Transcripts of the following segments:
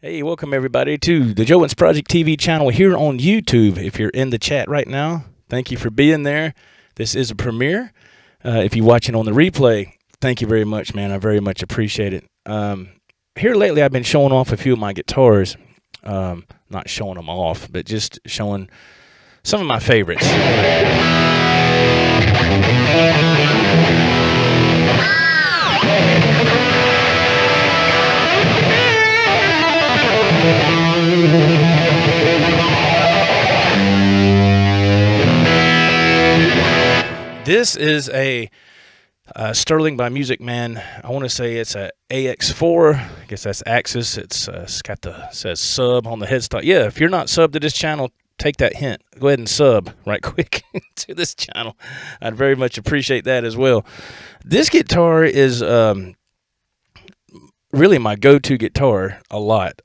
Hey, welcome everybody to the Joe Wentz Project TV channel here on YouTube. If you're in the chat right now, thank you for being there. This is a premiere. If you're watching on the replay, thank you very much, man. I very much appreciate it. Here lately, I've been showing off a few of my guitars. Not showing them off, but just showing some of my favorites. This is a Sterling by Musicman. I want to say it's a AX4. I guess that's Axis. It's got says sub on the headstock. Yeah, if you're not subbed to this channel, take that hint. Go ahead and sub right quick to this channel. I'd very much appreciate that as well. This guitar is really my go-to guitar a lot.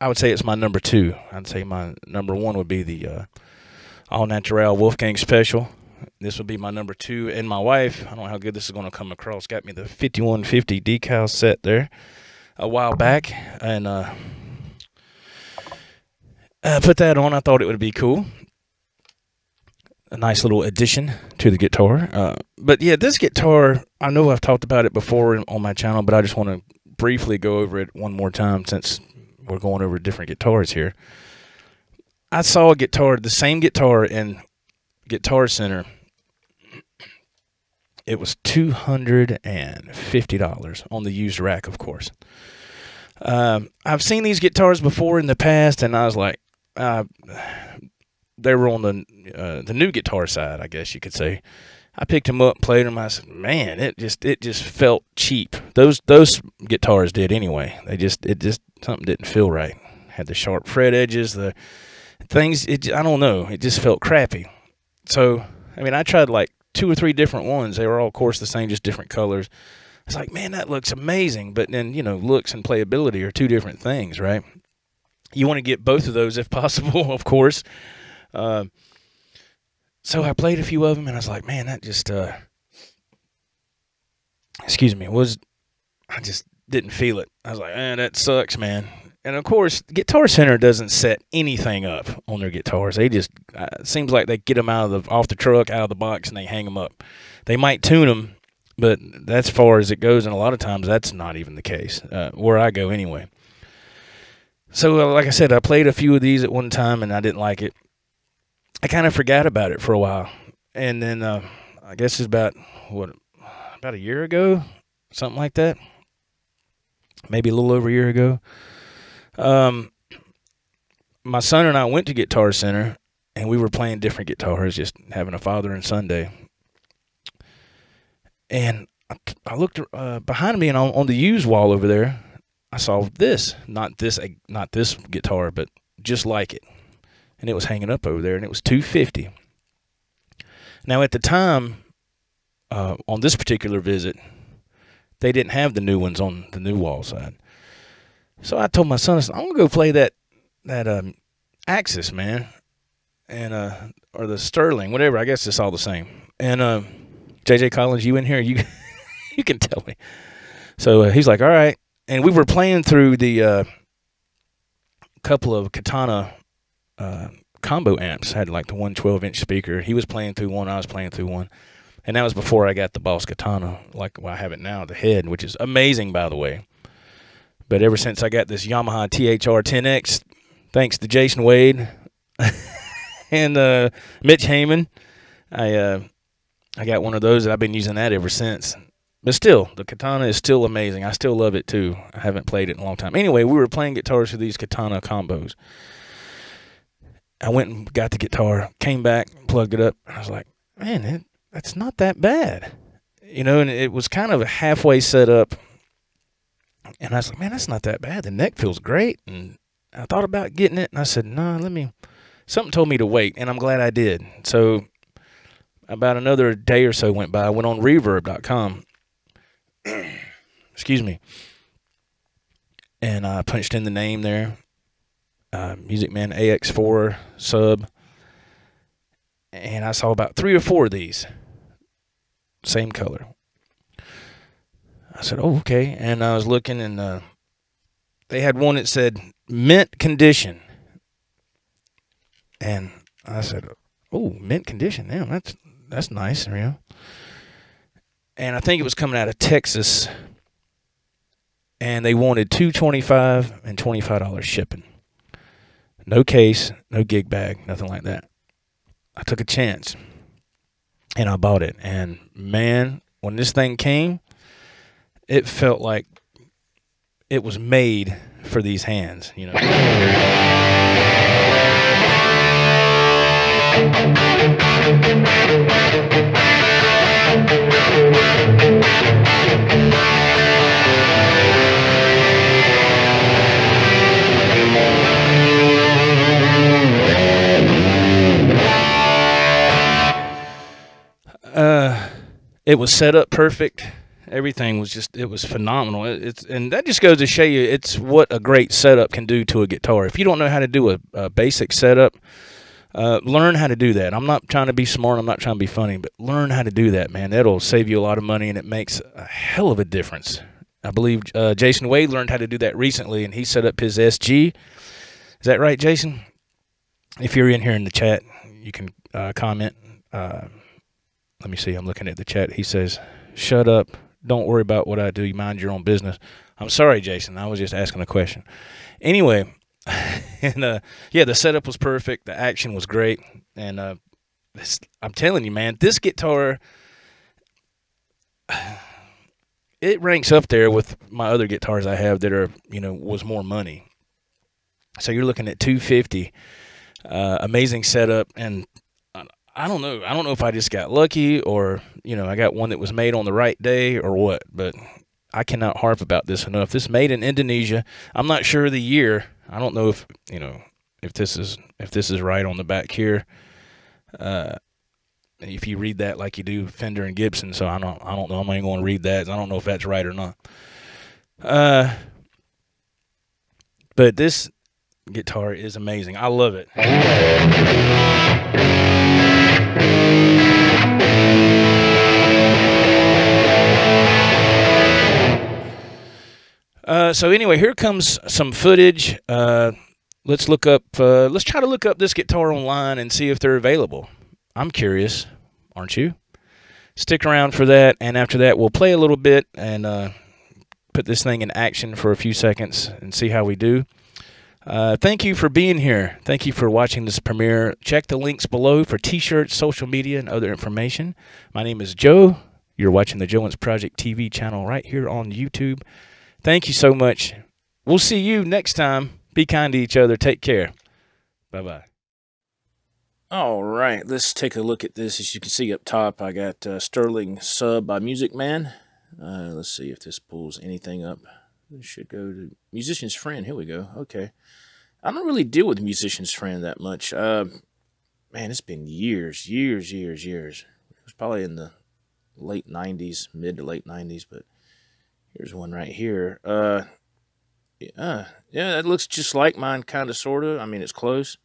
I would say it's my number two. I'd say my number one would be the All Natural Wolfgang Special. This would be my number two. And my wife, I don't know how good this is going to come across, got me the 5150 decal set there a while back. And put that on. I thought it would be cool. A nice little addition to the guitar. But yeah, this guitar, I know I've talked about it before on my channel, but I just want to briefly go over it one more time since we're going over different guitars here. I saw a guitar, the same guitar in Guitar Center. It was $250 on the used rack, of course. I've seen these guitars before in the past, and I was like, they were on the new guitar side, I guess you could say. I picked them up, played them. I said, man, it just felt cheap. Those guitars did anyway. Something didn't feel right. Had the sharp fret edges, the things. I don't know. It just felt crappy. So I mean, I tried like 2 or 3 different ones. They were all, of course, the same, just different colors. I was like, man, that looks amazing. But then, you know, looks and playability are 2 different things, right? You want to get both of those if possible, of course. So I played a few of them, and I was like, man, that just, excuse me, I just didn't feel it. I was like, that sucks, man. And, of course, Guitar Center doesn't set anything up on their guitars. They just, it seems like they get them off the truck, out of the box, and they hang them up. They might tune them, but that's as far as it goes, and a lot of times that's not even the case, where I go anyway. So, like I said, I played a few of these at one time, and I didn't like it. I kind of forgot about it for a while. And then I guess it's about a year ago, something like that. Maybe a little over a year ago. My son and I went to Guitar Center, and we were playing different guitars, just having a father and son day. And I looked behind me, and on the used wall over there, I saw this, not this guitar, but just like it. And it was hanging up over there, and it was $250. Now, at the time, on this particular visit, they didn't have the new ones on the new wall side. So I told my son, I said, I'm gonna go play that Axis, man, and or the Sterling, whatever. I guess it's all the same. And JJ Collins, you in here? You you can tell me. So he's like, all right. And we were playing through the couple of Katana combo amps. Had like the 112-inch speaker. He was playing through one. I was playing through one. And that was before I got the Boss Katana, like I have it now, the head, which is amazing, by the way. But ever since I got this Yamaha THR 10X, thanks to Jason Wade and Mitch Heyman, I got one of those, and I've been using that ever since. But still, the Katana is still amazing. I still love it, too. I haven't played it in a long time. Anyway, we were playing guitars with these Katana combos. I went and got the guitar, came back, plugged it up. I was like, man, that's not that bad. You know, and it was kind of halfway set up. And I was like, man, that's not that bad. The neck feels great. And I thought about getting it, and I said, no, something told me to wait, and I'm glad I did. So about another day or so went by. I went on reverb.com. Excuse me. And I punched in the name there. Musicman AX4 sub. And I saw about 3 or 4 of these. Same color. I said, oh, okay. And I was looking, and they had one that said mint condition. And I said, oh, mint condition. Damn, that's nice, you know. And I think it was coming out of Texas. And they wanted $225 and $25 shipping. No case, no gig bag, nothing like that. I took a chance. And I bought it. And, man, when this thing came, it felt like it was made for these hands, you know. It was set up perfect. Everything was just, it was phenomenal. And that just goes to show you it's what a great setup can do to a guitar. If you don't know how to do a basic setup, learn how to do that. I'm not trying to be smart. I'm not trying to be funny, but learn how to do that, man. That'll save you a lot of money, and it makes a hell of a difference. I believe Jason Wade learned how to do that recently, and he set up his SG. Is that right, Jason? If you're in here in the chat, you can comment. Let me see. I'm looking at the chat. He says, shut up. Don't worry about what I do. You mind your own business. I'm sorry, Jason. I was just asking a question. Anyway, and yeah, the setup was perfect. The action was great. And I'm telling you, man, this guitar, it ranks up there with my other guitars I have that are, you know, was more money. So you're looking at $250. Amazing setup. And I don't know. I don't know if I just got lucky or, you know, I got one that was made on the right day or what, but I cannot harp about this enough. This made in Indonesia. I'm not sure of the year. I don't know if, you know, if this is right on the back here. If you read that like you do Fender and Gibson, so I don't know. I'm not even going to read that. I don't know if that's right or not. But this guitar is amazing. I love it. So anyway, here comes some footage. Let's look up. Let's try to look up this guitar online and see if they're available. I'm curious, aren't you? Stick around for that, and after that, we'll play a little bit and put this thing in action for a few seconds and see how we do. Thank you for being here. Thank you for watching this premiere. Check the links below for t-shirts, social media, and other information. My name is Joe. You're watching the Joe Wentz Project TV channel right here on YouTube. Thank you so much. We'll see you next time. Be kind to each other. Take care. Bye-bye. All right, let's take a look at this. As you can see up top, I got Sterling by Musicman. Let's see if this pulls anything up. This should go to Musician's Friend. Here we go. Okay. I don't really deal with Musician's Friend that much. Man, it's been years. It was probably in the late 90s, mid to late 90s, but here's one right here. Yeah, that looks just like mine, kind of, sort of. I mean, it's close.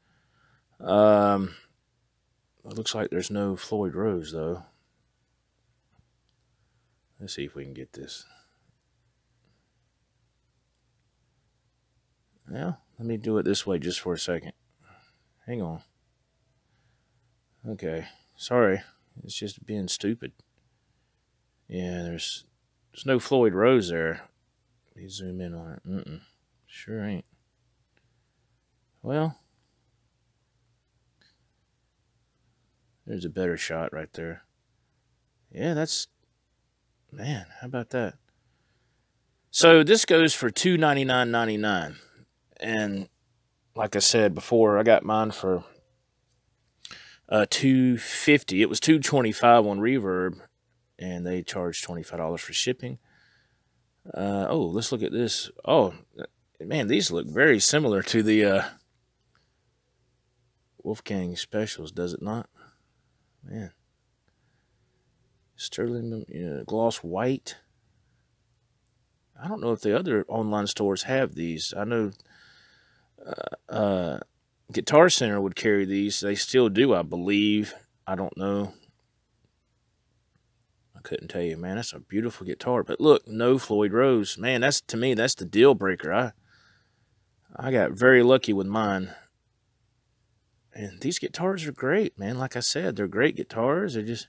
It looks like there's no Floyd Rose, though. Let's see if we can get this. Well, let me do it this way just for a second. Hang on. Okay, sorry. It's just being stupid. Yeah, there's no Floyd Rose there. Let me zoom in on it. Sure ain't. Well, there's a better shot right there. Yeah, that's... Man, how about that? So this goes for $299.99. And like I said before, I got mine for $250. It was $225 on Reverb, and they charged $25 for shipping. Oh, let's look at this. Oh, man, these look very similar to the Wolfgang Specials, does it not? Man. Sterling, gloss white. I don't know if the other online stores have these. I know Guitar Center would carry these. They still do, I believe. I don't know. I couldn't tell you, man. That's a beautiful guitar. But look, no Floyd Rose. Man, that's, to me, that's the deal breaker. I got very lucky with mine. And these guitars are great, man. Like I said, they're great guitars. They're just,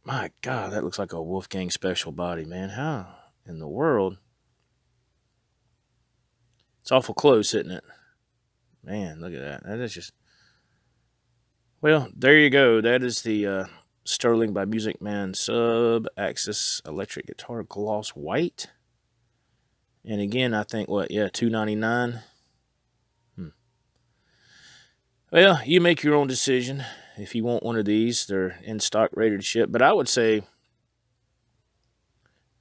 my God, that looks like a Wolfgang special body, man. How in the world? It's awful close, isn't it? Man, look at that. That is just, well, there you go. That is the Sterling by Musicman sub-axis electric guitar, gloss white. And again, I think what? Yeah, $299. Well, you make your own decision if you want one of these. They're in stock, ready to ship. But I would say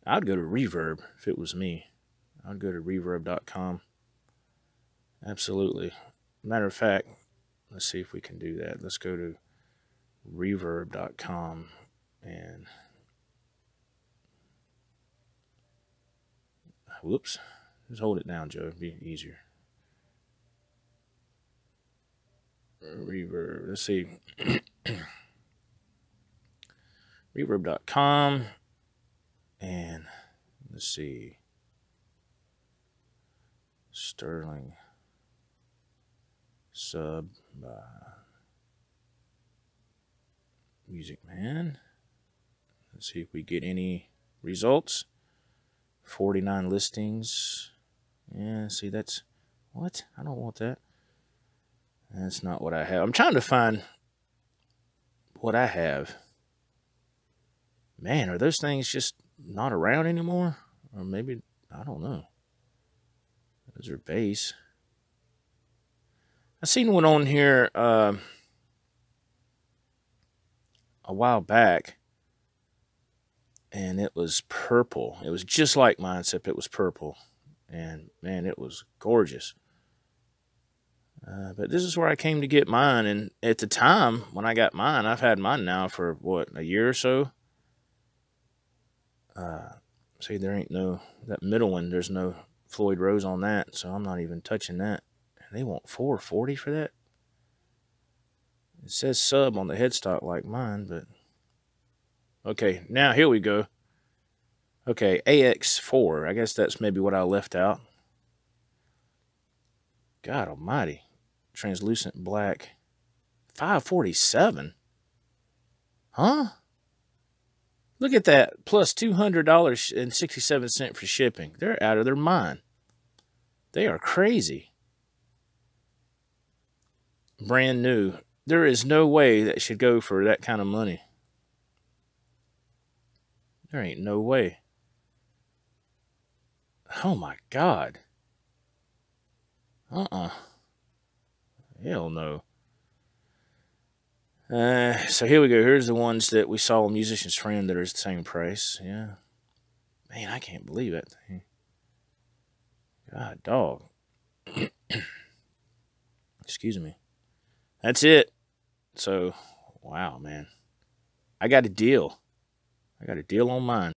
I'd go to Reverb if it was me. I'd go to reverb.com. Absolutely. Matter of fact, let's see if we can do that. Let's go to reverb.com and whoops. Just hold it down, Joe. It'd be easier. Reverb. Let's see. Reverb.com. And let's see. Sterling sub Musicman. Let's see if we get any results. 49 listings. Yeah, see, that's what? I don't want that. That's not what I have. I'm trying to find what I have. Man, are those things just not around anymore? Or maybe, I don't know. Those are bass. I seen one on here a while back, and it was purple. It was just like mine, except it was purple. And, man, it was gorgeous. But this is where I came to get mine. And at the time, when I got mine, I've had mine now for, what, a year or so? See, there ain't no, that middle one, there's no Floyd Rose on that, so I'm not even touching that. And they want $440 for that? It says sub on the headstock like mine, but... Okay, now here we go. Okay, AX4. I guess that's maybe what I left out. God almighty. Translucent black. $547? Huh? Look at that. Plus $200.67 for shipping. They're out of their mind. They are crazy. Brand new. There is no way that should go for that kind of money. There ain't no way. Oh my God. Hell no. So here we go. Here's the ones that we saw on Musician's Friend that are the same price. Yeah. Man, I can't believe that thing. God, dog. Excuse me. That's it. So, wow, man. I got a deal. I got a deal on mine.